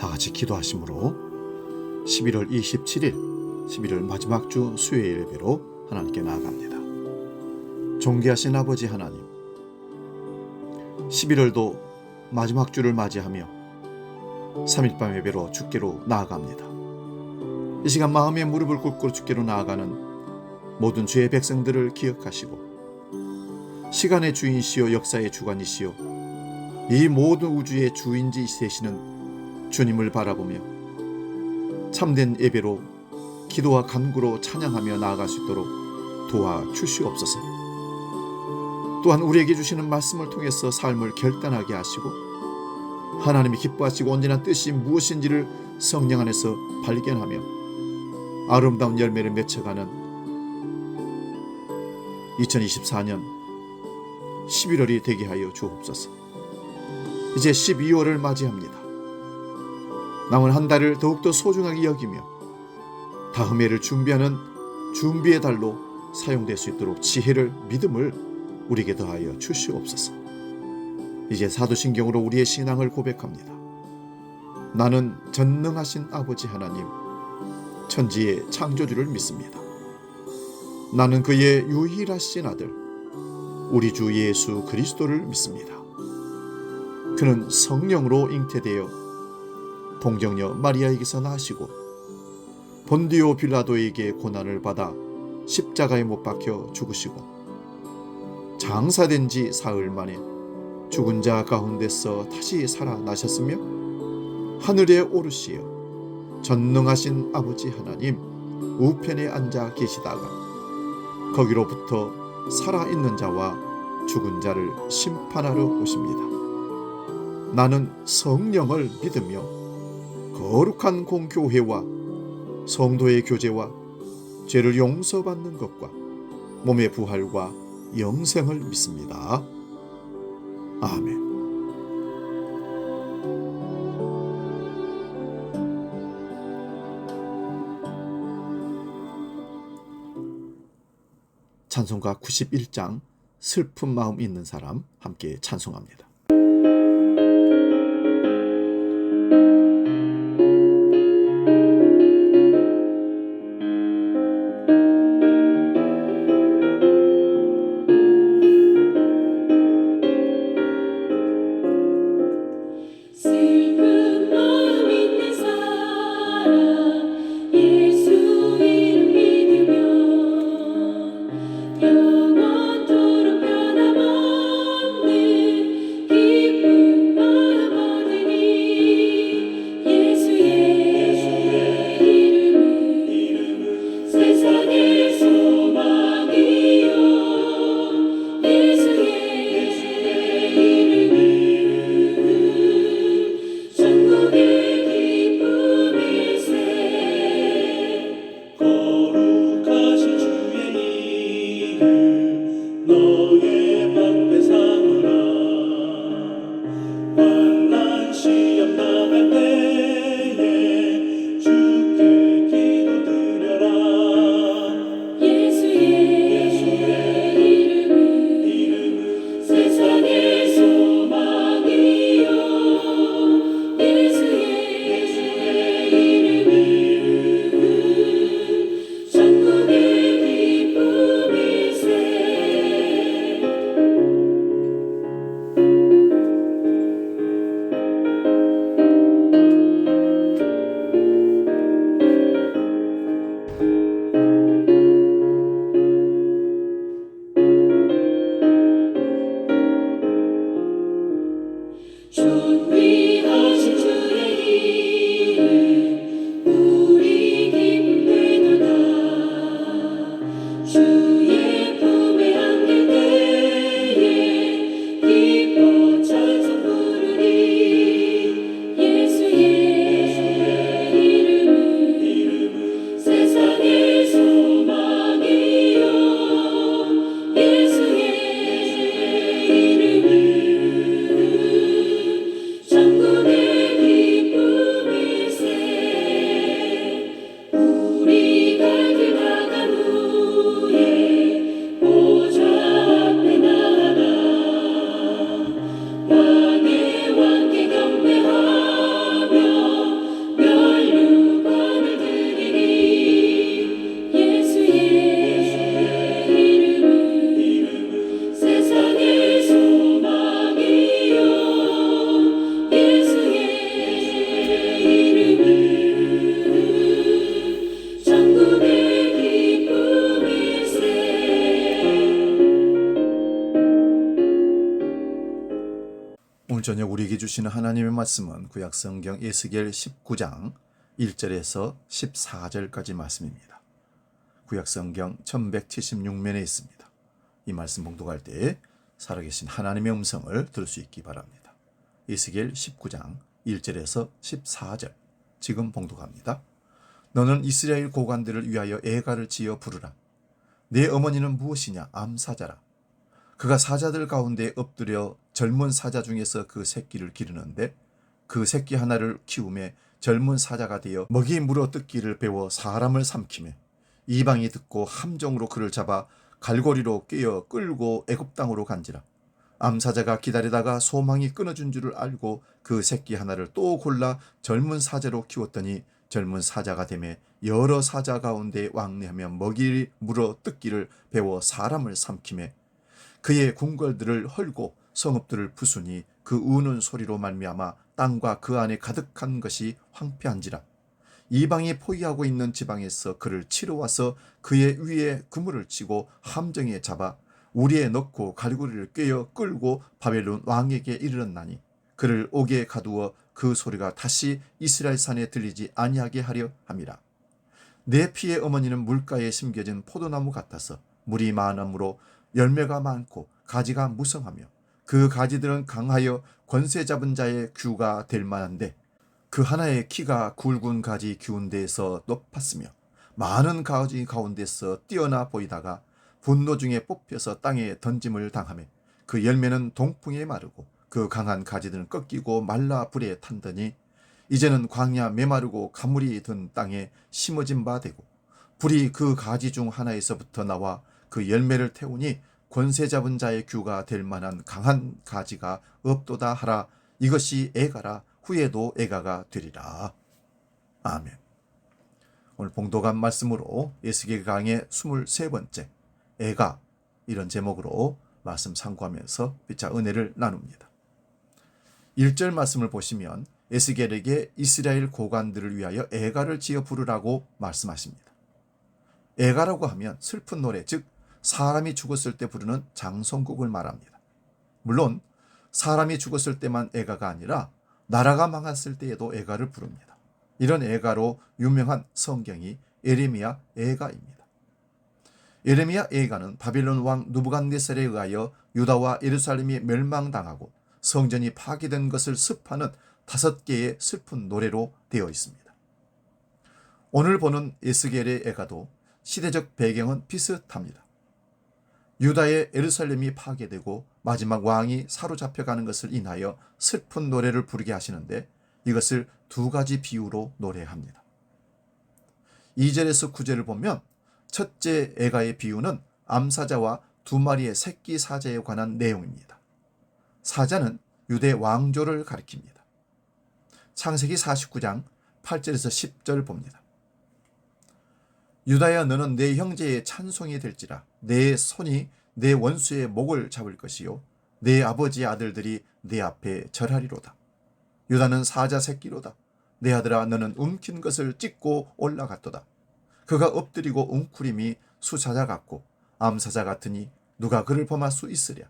다 같이 기도하심으로 11월 27일 11월 마지막 주 수요일 예배로 하나님께 나아갑니다. 존귀하신 아버지 하나님, 11월도 마지막 주를 맞이하며 3일밤 예배로 주께로 나아갑니다. 이 시간 마음의 무릎을 꿇고 주께로 나아가는 모든 주의 백성들을 기억하시고, 시간의 주인이시요 역사의 주관이시요 이 모든 우주의 주인지 되시는 주님을 바라보며 참된 예배로 기도와 간구로 찬양하며 나아갈 수 있도록 도와주시옵소서. 또한 우리에게 주시는 말씀을 통해서 삶을 결단하게 하시고, 하나님이 기뻐하시고 온전한 뜻이 무엇인지를 성령 안에서 발견하며 아름다운 열매를 맺혀가는 2024년 11월이 되게 하여 주옵소서. 이제 12월을 맞이합니다. 남은 한 달을 더욱더 소중하게 여기며 다음 해를 준비하는 준비의 달로 사용될 수 있도록 지혜를, 믿음을 우리에게 더하여 주시옵소서. 이제 사도신경으로 우리의 신앙을 고백합니다. 나는 전능하신 아버지 하나님, 천지의 창조주를 믿습니다. 나는 그의 유일하신 아들 우리 주 예수 그리스도를 믿습니다. 그는 성령으로 잉태되어 동정녀 마리아에게서 나시고 본디오 빌라도에게 고난을 받아 십자가에 못 박혀 죽으시고 장사된 지 사흘 만에 죽은 자 가운데서 다시 살아나셨으며 하늘에 오르시어 전능하신 아버지 하나님 우편에 앉아 계시다가 거기로부터 살아있는 자와 죽은 자를 심판하러 오십니다. 나는 성령을 믿으며 거룩한 공교회와 성도의 교제와 죄를 용서받는 것과 몸의 부활과 영생을 믿습니다. 아멘. 찬송가 91장 슬픈 마음 있는 사람 함께 찬송합니다. 영원토록 변함없는 우리에게 주시는 하나님의 말씀은 구약성경 에스겔 19장 1절에서 14절까지 말씀입니다. 구약성경 1176면에 있습니다. 이 말씀 봉독할 때 살아계신 하나님의 음성을 들을 수 있기 바랍니다. 에스겔 19장 1절에서 14절 지금 봉독합니다. 너는 이스라엘 고관들을 위하여 애가를 지어 부르라. 내 어머니는 무엇이냐? 암사자라. 그가 사자들 가운데 엎드려 젊은 사자 중에서 그 새끼를 기르는데 그 새끼 하나를 키우매 젊은 사자가 되어 먹이 물어 뜯기를 배워 사람을 삼키매 이방이 듣고 함정으로 그를 잡아 갈고리로 꿰어 끌고 애굽 땅으로 간지라. 암사자가 기다리다가 소망이 끊어진 줄을 알고 그 새끼 하나를 또 골라 젊은 사자로 키웠더니 젊은 사자가 되매 여러 사자 가운데 왕래하며 먹이 물어 뜯기를 배워 사람을 삼키매 그의 궁궐들을 헐고 성읍들을 부수니 그 우는 소리로 말미암아 땅과 그 안에 가득한 것이 황폐한지라. 이방이 포위하고 있는 지방에서 그를 치러 와서 그의 위에 그물을 치고 함정에 잡아 우리에 넣고 갈고리를 꿰어 끌고 바벨론 왕에게 이르렀나니 그를 옥에 가두어 그 소리가 다시 이스라엘 산에 들리지 아니하게 하려 함이라. 내 피의 어머니는 물가에 심겨진 포도나무 같아서 물이 많으므로 열매가 많고 가지가 무성하며 그 가지들은 강하여 권세 잡은 자의 규가 될 만한데 그 하나의 키가 굵은 가지 기운 데에서 높았으며 많은 가지 가운데서 뛰어나 보이다가 분노 중에 뽑혀서 땅에 던짐을 당하며 그 열매는 동풍에 마르고 그 강한 가지들은 꺾이고 말라 불에 탄더니 이제는 광야 메마르고 가물이 든 땅에 심어진 바 되고 불이 그 가지 중 하나에서부터 나와 그 열매를 태우니 권세 잡은 자의 규가 될 만한 강한 가지가 없도다 하라. 이것이 애가라. 후에도 애가가 되리라. 아멘. 오늘 봉독한 말씀으로 에스겔 강의 23번째 애가 이런 제목으로 말씀 상고하면서 피차 은혜를 나눕니다. 1절 말씀을 보시면 에스겔에게 이스라엘 고관들을 위하여 애가를 지어 부르라고 말씀하십니다. 애가라고 하면 슬픈 노래, 즉 사람이 죽었을 때 부르는 장성곡을 말합니다. 물론 사람이 죽었을 때만 애가가 아니라 나라가 망했을 때에도 애가를 부릅니다. 이런 애가로 유명한 성경이 예레미야 애가입니다. 예레미야 애가는 바빌론 왕 느부갓네살에 의하여 유다와 예루살렘이 멸망당하고 성전이 파괴된 것을 습하는 5개의 슬픈 노래로 되어 있습니다. 오늘 보는 에스겔의 애가도 시대적 배경은 비슷합니다. 유다의 예루살렘이 파괴되고 마지막 왕이 사로잡혀가는 것을 인하여 슬픈 노래를 부르게 하시는데 이것을 2가지 비유로 노래합니다. 2절에서 9절을 보면 첫째 애가의 비유는 암사자와 2마리의 새끼 사자에 관한 내용입니다. 사자는 유대 왕조를 가리킵니다. 창세기 49장 8절에서 10절 봅니다. 유다야 너는 내 형제의 찬송이 될지라 내 손이 내 원수의 목을 잡을 것이요 내 아버지의 아들들이 내 앞에 절하리로다. 유다는 사자 새끼로다. 내 아들아 너는 움킨 것을 찢고 올라갔도다. 그가 엎드리고 웅크림이 수사자 같고 암사자 같으니 누가 그를 범할 수 있으랴.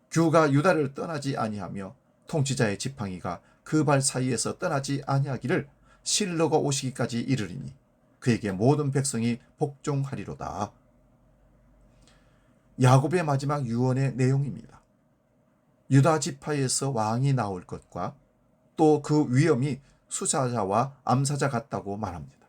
규가 유다를 떠나지 아니하며 통치자의 지팡이가 그 발 사이에서 떠나지 아니하기를 실로가 오시기까지 이르리니 그에게 모든 백성이 복종하리로다. 야곱의 마지막 유언의 내용입니다. 유다 지파에서 왕이 나올 것과 또 그 위엄이 수사자와 암사자 같다고 말합니다.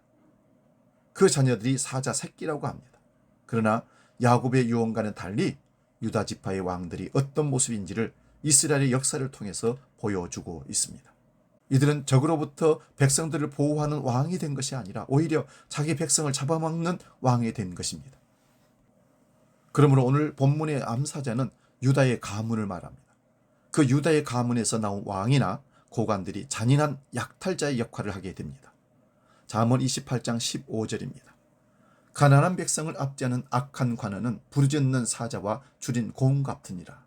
그 자녀들이 사자 새끼라고 합니다. 그러나 야곱의 유언과는 달리 유다 지파의 왕들이 어떤 모습인지를 이스라엘의 역사를 통해서 보여주고 있습니다. 이들은 적으로부터 백성들을 보호하는 왕이 된 것이 아니라 오히려 자기 백성을 잡아먹는 왕이 된 것입니다. 그러므로 오늘 본문의 암사자는 유다의 가문을 말합니다. 그 유다의 가문에서 나온 왕이나 고관들이 잔인한 약탈자의 역할을 하게 됩니다. 잠언 28장 15절입니다. 가난한 백성을 압제하는 악한 관원은 부르짖는 사자와 줄인 공 같으니라.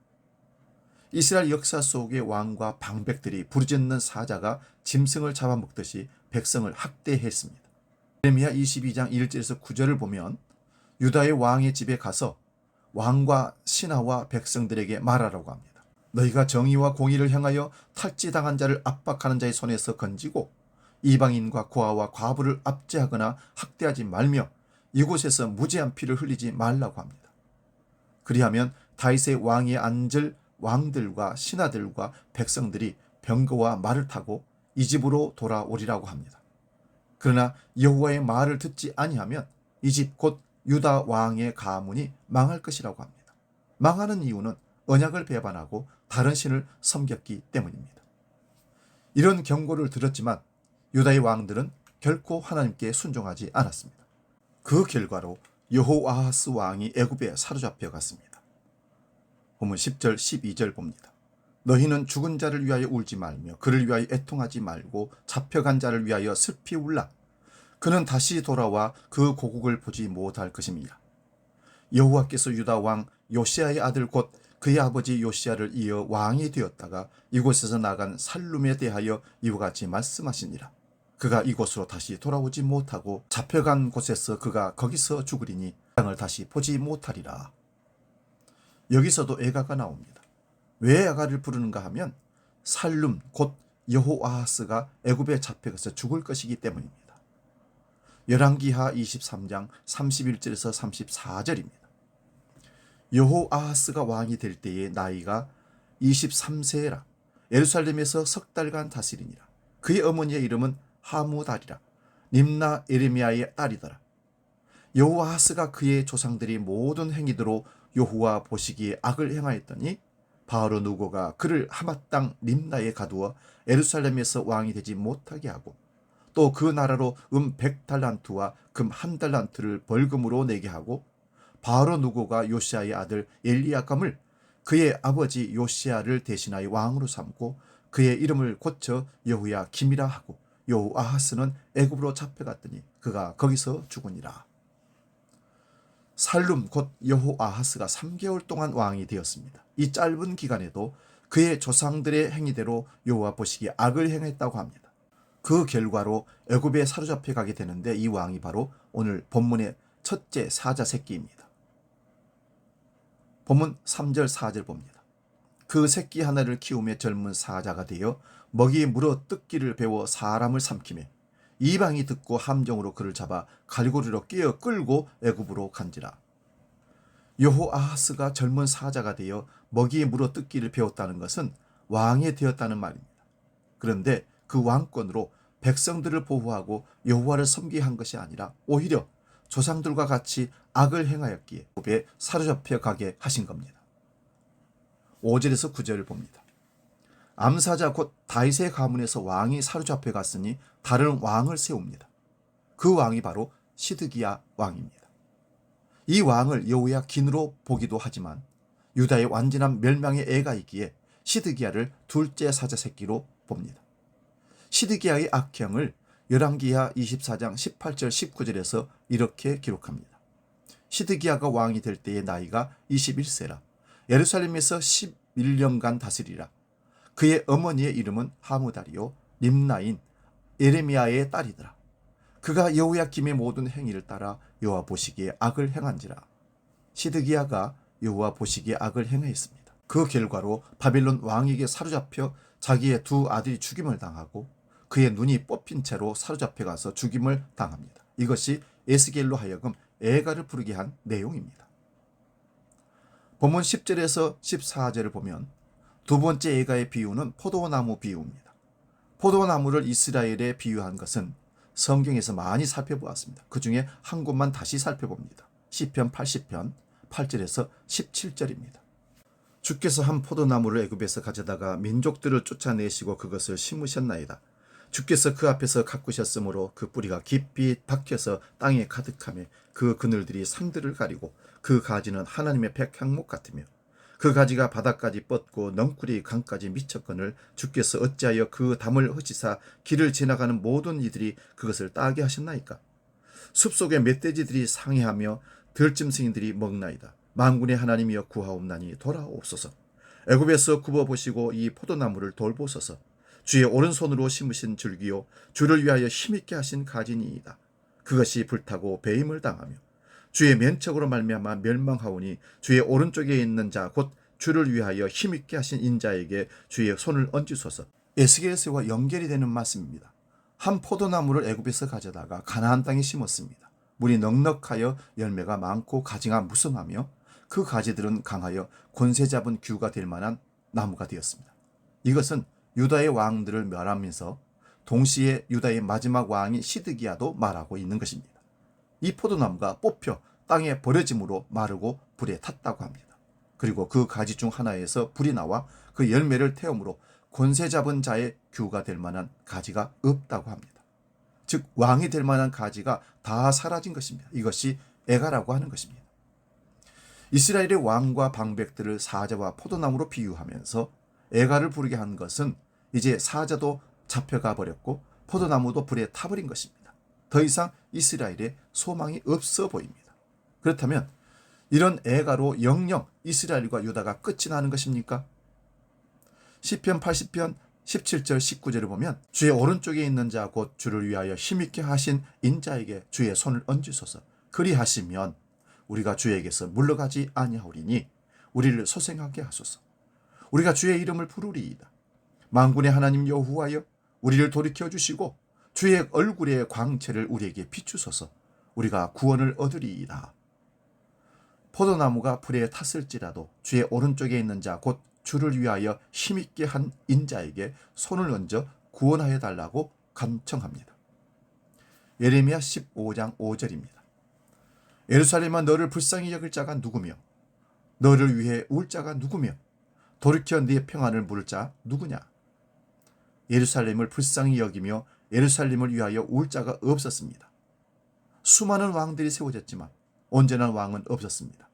이스라엘 역사 속의 왕과 방백들이 부르짖는 사자가 짐승을 잡아먹듯이 백성을 학대했습니다. 예레미야 22장 1절에서 9절을 보면 유다의 왕의 집에 가서 왕과 신하와 백성들에게 말하라고 합니다. 너희가 정의와 공의를 행하여 탈취당한 자를 압박하는 자의 손에서 건지고 이방인과 고아와 과부를 압제하거나 학대하지 말며 이곳에서 무죄한 피를 흘리지 말라고 합니다. 그리하면 다윗의 왕위에 앉을 왕들과 신하들과 백성들이 병거와 말을 타고 이 집으로 돌아오리라고 합니다. 그러나 여호와의 말을 듣지 아니하면 이 집 곧 유다 왕의 가문이 망할 것이라고 합니다. 망하는 이유는 언약을 배반하고 다른 신을 섬겼기 때문입니다. 이런 경고를 들었지만 유다의 왕들은 결코 하나님께 순종하지 않았습니다. 그 결과로 여호아하스 왕이 애굽에 사로잡혀 갔습니다. 본문 10절 12절 봅니다. 너희는 죽은 자를 위하여 울지 말며 그를 위하여 애통하지 말고 잡혀간 자를 위하여 슬피 울라. 그는 다시 돌아와 그 고국을 보지 못할 것입니다. 여호와께서 유다 왕 요시아의 아들 곧 그의 아버지 요시아를 이어 왕이 되었다가 이곳에서 나간 살룸에 대하여 이와 같이 말씀하시니라. 그가 이곳으로 다시 돌아오지 못하고 잡혀간 곳에서 그가 거기서 죽으리니 땅을 다시 보지 못하리라. 여기서도 애가가 나옵니다. 왜 애가를 부르는가 하면 살룸 곧 여호아하스가 애굽에 잡혀가서 죽을 것이기 때문입니다. 열왕기하 23장 31절에서 34절입니다. 여호아하스가 왕이 될 때의 나이가 23세라. 예루살렘에서 석 달간 다스리니라. 그의 어머니의 이름은 하무달이라. 림나 에레미야의 딸이더라. 여호아하스가 그의 조상들이 모든 행위대로 여호와 보시기에 악을 행하였더니 바로 누고가 그를 하맛 땅 림나에 가두어 예루살렘에서 왕이 되지 못하게 하고 또 그 나라로 100달란트와 금 1달란트를 벌금으로 내게 하고 바로 누고가 요시아의 아들 엘리야감을 그의 아버지 요시아를 대신하여 왕으로 삼고 그의 이름을 고쳐 여호야김이라 하고 여호아하스는 애굽으로 잡혀갔더니 그가 거기서 죽으니라. 살룸 곧 여호아하스가 3개월 동안 왕이 되었습니다. 이 짧은 기간에도 그의 조상들의 행위대로 여호와 보시기에 악을 행했다고 합니다. 그 결과로 애굽에 사로잡혀 가게 되는데 이 왕이 바로 오늘 본문의 첫째 사자 새끼입니다. 본문 3절 4절 봅니다. 그 새끼 하나를 키우며 젊은 사자가 되어 먹이에 물어 뜯기를 배워 사람을 삼키매 이방이 듣고 함정으로 그를 잡아 갈고리로 끼어 끌고 애굽으로 간지라. 여호아하스가 젊은 사자가 되어 먹이에 물어 뜯기를 배웠다는 것은 왕이 되었다는 말입니다. 그런데 그 왕권으로 백성들을 보호하고 여호와를 섬기게 한 것이 아니라 오히려 조상들과 같이 악을 행하였기에 애굽에 사로잡혀 가게 하신 겁니다. 5절에서 9절을 봅니다. 암사자 곧 다윗의 가문에서 왕이 사로잡혀 갔으니 다른 왕을 세웁니다. 그 왕이 바로 시드기야 왕입니다. 이 왕을 여호야긴으로 보기도 하지만 유다의 완전한 멸망의 애가 있기에 시드기야를 둘째 사자 새끼로 봅니다. 시드기야의 악행을 열왕기하 24장 18절 19절에서 이렇게 기록합니다. 시드기야가 왕이 될 때의 나이가 21세라. 예루살렘에서 11년간 다스리라. 그의 어머니의 이름은 하무달이요 림나인 에레미야의 딸이더라. 그가 여호야김의 모든 행위를 따라 여호와 보시기에 악을 행한지라. 시드기야가 여호와 보시기에 악을 행하였습니다. 그 결과로 바빌론 왕에게 사로잡혀 자기의 두 아들이 죽임을 당하고 그의 눈이 뽑힌 채로 사로잡혀 가서 죽임을 당합니다. 이것이 에스겔로 하여금 애가를 부르게 한 내용입니다. 본문 10절에서 14절을 보면 두 번째 애가의 비유는 포도나무 비유입니다. 포도나무를 이스라엘에 비유한 것은 성경에서 많이 살펴보았습니다. 그 중에 한 곳만 다시 살펴봅니다. 시편 80편 8절에서 17절입니다. 주께서 한 포도나무를 애굽에서 가져다가 민족들을 쫓아내시고 그것을 심으셨나이다. 주께서 그 앞에서 가꾸셨으므로 그 뿌리가 깊이 박혀서 땅에 가득하며 그 그늘들이 산들을 가리고 그 가지는 하나님의 백향목 같으며 그 가지가 바닥까지 뻗고 넝쿨이 강까지 미쳤거늘 주께서 어찌하여 그 담을 허시사 길을 지나가는 모든 이들이 그것을 따게 하셨나이까. 숲속의 멧돼지들이 상해하며 들짐승이들이 먹나이다. 만군의 하나님이여 구하옵나니 돌아옵소서. 애굽에서 굽어보시고 이 포도나무를 돌보소서. 주의 오른손으로 심으신 줄기요 주를 위하여 힘있게 하신 가지니이다. 그것이 불타고 배임을 당하며 주의 면책으로 말미암아 멸망하오니 주의 오른쪽에 있는 자 곧 주를 위하여 힘있게 하신 인자에게 주의 손을 얹으소서. 에스겔서와 연결이 되는 말씀입니다. 한 포도나무를 애굽에서 가져다가 가나안 땅에 심었습니다. 물이 넉넉하여 열매가 많고 가지가 무성하며 그 가지들은 강하여 권세 잡은 규가 될 만한 나무가 되었습니다. 이것은 유다의 왕들을 멸하면서 동시에 유다의 마지막 왕인 시드기야도 말하고 있는 것입니다. 이 포도나무가 뽑혀 땅에 버려짐으로 마르고 불에 탔다고 합니다. 그리고 그 가지 중 하나에서 불이 나와 그 열매를 태움으로 권세 잡은 자의 규가 될 만한 가지가 없다고 합니다. 즉 왕이 될 만한 가지가 다 사라진 것입니다. 이것이 애가라고 하는 것입니다. 이스라엘의 왕과 방백들을 사자와 포도나무로 비유하면서 애가를 부르게 한 것은 이제 사자도 잡혀가 버렸고 포도나무도 불에 타버린 것입니다. 더 이상 이스라엘에 소망이 없어 보입니다. 그렇다면 이런 애가로 영영 이스라엘과 유다가 끝이 나는 것입니까? 시편 80편 17절 19절을 보면 주의 오른쪽에 있는 자 곧 주를 위하여 힘있게 하신 인자에게 주의 손을 얹으소서. 그리하시면 우리가 주에게서 물러가지 아니하오리니 우리를 소생하게 하소서. 우리가 주의 이름을 부르리이다. 만군의 하나님 여호와여 우리를 돌이켜 주시고 주의 얼굴의 광채를 우리에게 비추소서. 우리가 구원을 얻으리이다. 포도나무가 불에 탔을지라도 주의 오른쪽에 있는 자 곧 주를 위하여 힘있게 한 인자에게 손을 얹어 구원하여 달라고 간청합니다. 예레미야 15장 5절입니다. 예루살렘아 너를 불쌍히 여길 자가 누구며 너를 위해 울 자가 누구며 돌이켜 네 평안을 물을 자 누구냐. 예루살렘을 불쌍히 여기며 예루살렘을 위하여 울 자가 없었습니다. 수많은 왕들이 세워졌지만 온전한 왕은 없었습니다.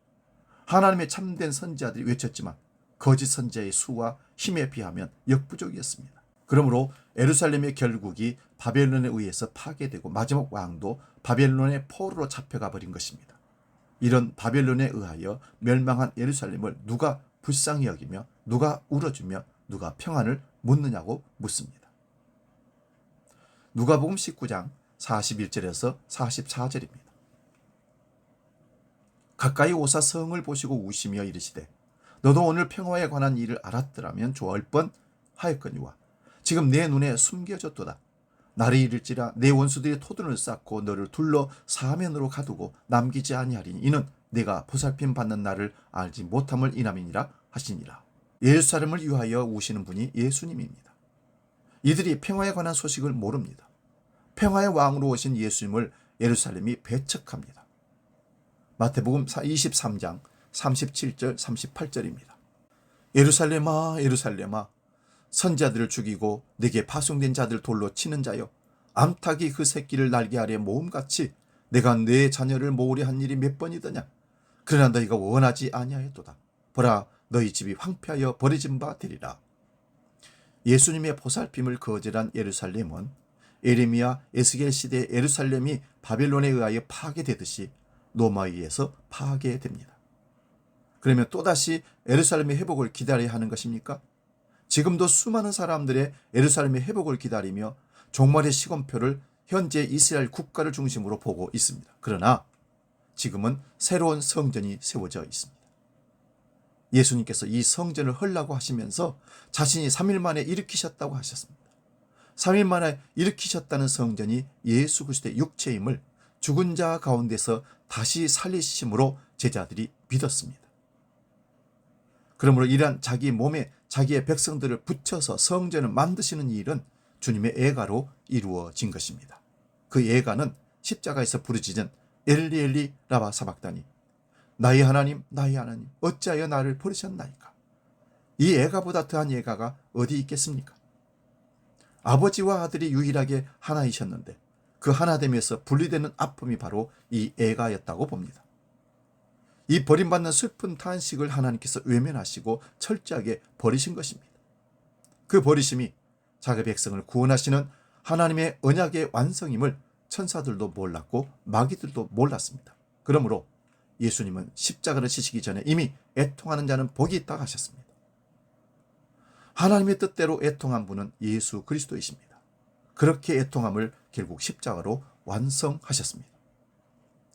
하나님의 참된 선지자들이 외쳤지만 거짓 선지자의 수와 힘에 비하면 역부족이었습니다. 그러므로 예루살렘의 결국이 바벨론에 의해서 파괴되고 마지막 왕도 바벨론의 포로로 잡혀가 버린 것입니다. 이런 바벨론에 의하여 멸망한 예루살렘을 누가 불쌍히 여기며 누가 울어주며 누가 평안을 묻느냐고 묻습니다. 누가복음 19장 41절에서 44절입니다. 가까이 오사 성을 보시고 우시며 이르시되 너도 오늘 평화에 관한 일을 알았더라면 좋을 뻔 하였거니와 지금 내 눈에 숨겨졌도다. 날이 이를지라 내 원수들이 토둔을 쌓고 너를 둘러 사면으로 가두고 남기지 아니하리니 이는 내가 보살핌 받는 날을 알지 못함을 인함이니라 하시니라. 예루살렘을 위하여 우시는 분이 예수님입니다. 이들이 평화에 관한 소식을 모릅니다. 평화의 왕으로 오신 예수님을 예루살렘이 배척합니다. 마태복음 23장 37절 38절입니다. 예루살렘아 예루살렘아 선자들을 죽이고 내게 파송된 자들 돌로 치는 자여 암탉이 그 새끼를 날개 아래 모음같이 내가 내 자녀를 모으려 한 일이 몇 번이더냐. 그러나 너희가 원하지 아니하였도다. 보라 너희 집이 황폐하여 버려진 바 되리라. 예수님의 보살핌을 거절한 예루살렘은 예레미야 에스겔 시대 예루살렘이 바벨론에 의하여 파괴되듯이 로마에 의해서 파괴됩니다. 그러면 또다시 예루살렘의 회복을 기다려야 하는 것입니까? 지금도 수많은 사람들의 예루살렘의 회복을 기다리며 종말의 시간표를 현재 이스라엘 국가를 중심으로 보고 있습니다. 그러나 지금은 새로운 성전이 세워져 있습니다. 예수님께서 이 성전을 헐라고 하시면서 자신이 3일 만에 일으키셨다고 하셨습니다. 3일 만에 일으키셨다는 성전이 예수 그리스도의 육체임을 죽은 자 가운데서 다시 살리심으로 제자들이 믿었습니다. 그러므로 이러한 자기 몸에 자기의 백성들을 붙여서 성전을 만드시는 일은 주님의 애가로 이루어진 것입니다. 그 애가는 십자가에서 부르짖은 엘리 엘리 라마 사박다니 나의 하나님 어찌하여 나를 버리셨나이까. 이 애가보다 더한 애가가 어디 있겠습니까? 아버지와 아들이 유일하게 하나이셨는데 그 하나됨에서 분리되는 아픔이 바로 이 애가였다고 봅니다. 이 버림받는 슬픈 탄식을 하나님께서 외면하시고 철저하게 버리신 것입니다. 그 버리심이 자기 백성을 구원하시는 하나님의 언약의 완성임을 천사들도 몰랐고 마귀들도 몰랐습니다. 그러므로 예수님은 십자가를 지시기 전에 이미 애통하는 자는 복이 있다 하셨습니다. 하나님의 뜻대로 애통한 분은 예수 그리스도이십니다. 그렇게 애통함을 결국 십자가로 완성하셨습니다.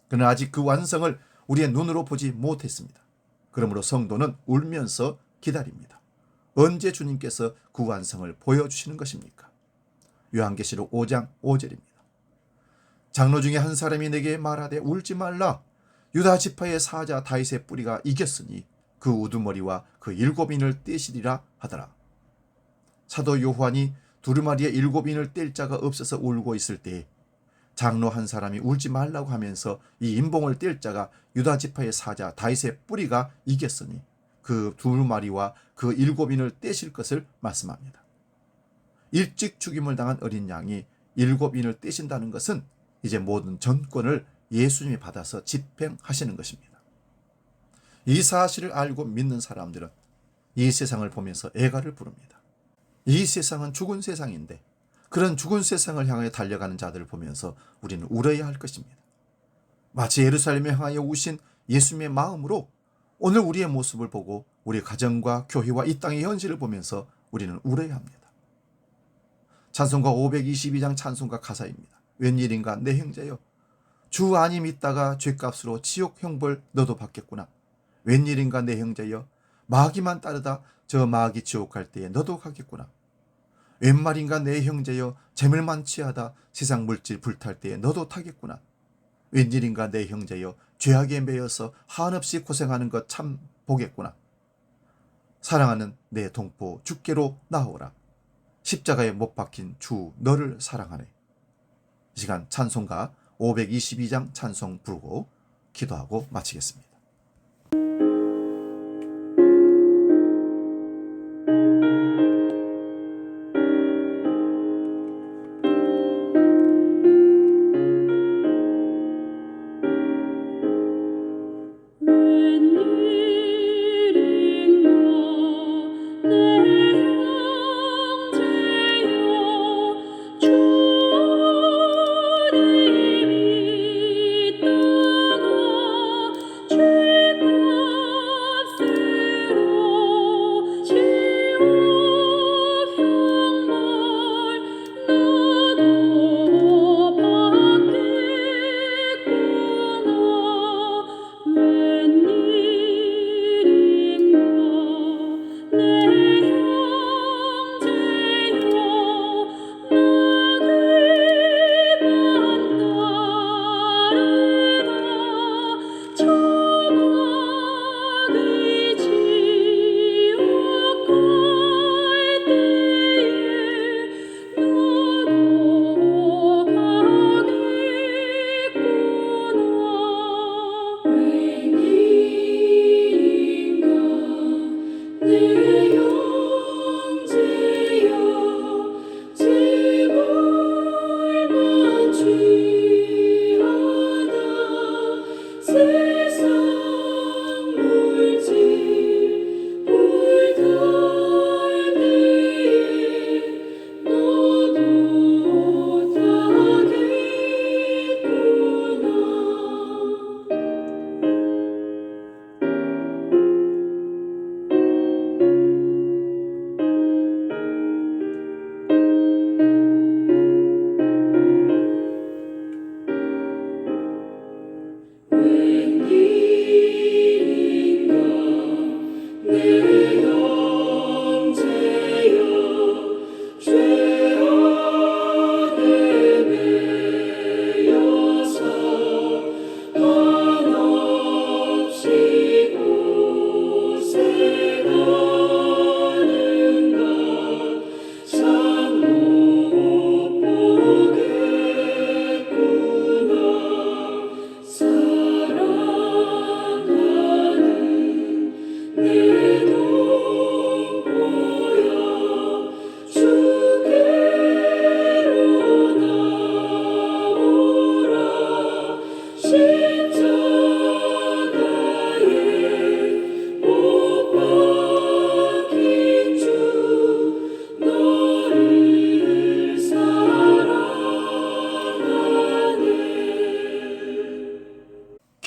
그러나 아직 그 완성을 우리의 눈으로 보지 못했습니다. 그러므로 성도는 울면서 기다립니다. 언제 주님께서 그 완성을 보여주시는 것입니까? 요한계시록 5장 5절입니다. 장로 중에 한 사람이 내게 말하되 울지 말라. 유다 지파의 사자 다윗의 뿌리가 이겼으니 그 우두머리와 그 7인을 떼시리라 하더라. 사도 요한이 두루마리의 7인을 뗄 자가 없어서 울고 있을 때에 장로 한 사람이 울지 말라고 하면서 이 인봉을 뗄 자가 유다 지파의 사자 다윗의 뿌리가 이겼으니 그 두루마리와 그 7인을 떼실 것을 말씀합니다. 일찍 죽임을 당한 어린 양이 7인을 떼신다는 것은 이제 모든 전권을 예수님이 받아서 집행하시는 것입니다. 이 사실을 알고 믿는 사람들은 이 세상을 보면서 애가를 부릅니다. 이 세상은 죽은 세상인데 그런 죽은 세상을 향해 달려가는 자들을 보면서 우리는 울어야 할 것입니다. 마치 예루살렘에 향하여 우신 예수님의 마음으로 오늘 우리의 모습을 보고 우리 가정과 교회와 이 땅의 현실을 보면서 우리는 울어야 합니다. 찬송가 522장 찬송가 가사입니다. 웬일인가 내 형제여, 주 안이 믿다가 죗값으로 지옥 형벌 너도 받겠구나. 웬일인가 내 형제여, 마귀만 따르다 저 마귀 지옥 갈 때에 너도 가겠구나. 웬 말인가 내 형제여, 재물만 취하다 세상 물질 불탈 때에 너도 타겠구나. 웬일인가 내 형제여, 죄악에 매여서 한없이 고생하는 것 참 보겠구나. 사랑하는 내 동포 주께로 나오라. 십자가에 못 박힌 주 너를 사랑하네. 이 시간 찬송가 522장 찬송 부르고 기도하고 마치겠습니다.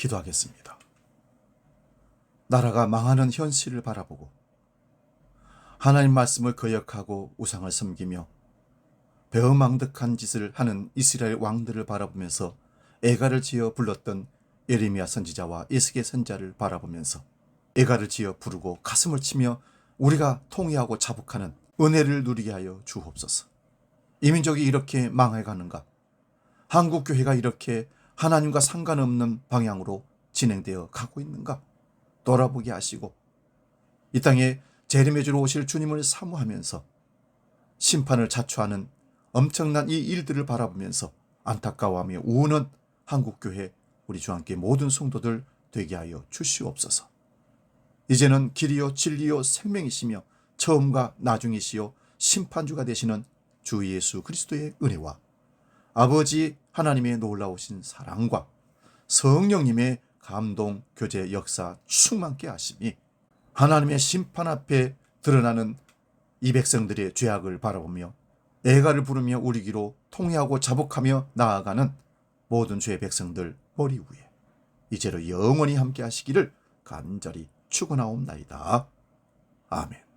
기도하겠습니다. 나라가 망하는 현실을 바라보고 하나님 말씀을 거역하고 우상을 섬기며 배은망덕한 짓을 하는 이스라엘 왕들을 바라보면서 애가를 지어 불렀던 예레미야 선지자와 에스겔 선지자를 바라보면서 애가를 지어 부르고 가슴을 치며 우리가 통회하고 자복하는 은혜를 누리게 하여 주옵소서. 이 민족이 이렇게 망해가는가? 한국교회가 이렇게 하나님과 상관없는 방향으로 진행되어 가고 있는가? 돌아보게 하시고 이 땅에 재림의 주로 오실 주님을 사모하면서 심판을 자초하는 엄청난 이 일들을 바라보면서 안타까워하며 우는 한국교회 우리 주함께 모든 성도들 되게 하여 주시옵소서. 이제는 길이요 진리요 생명이시며 처음과 나중이시요 심판주가 되시는 주 예수 그리스도의 은혜와 아버지 하나님의 놀라우신 사랑과 성령님의 감동, 교제, 역사 충만케 하심이 하나님의 심판 앞에 드러나는 이 백성들의 죄악을 바라보며 애가를 부르며 우리기로 통회하고 자복하며 나아가는 모든 죄의 백성들 머리 위에 이제로 영원히 함께 하시기를 간절히 축원하옵나이다. 아멘.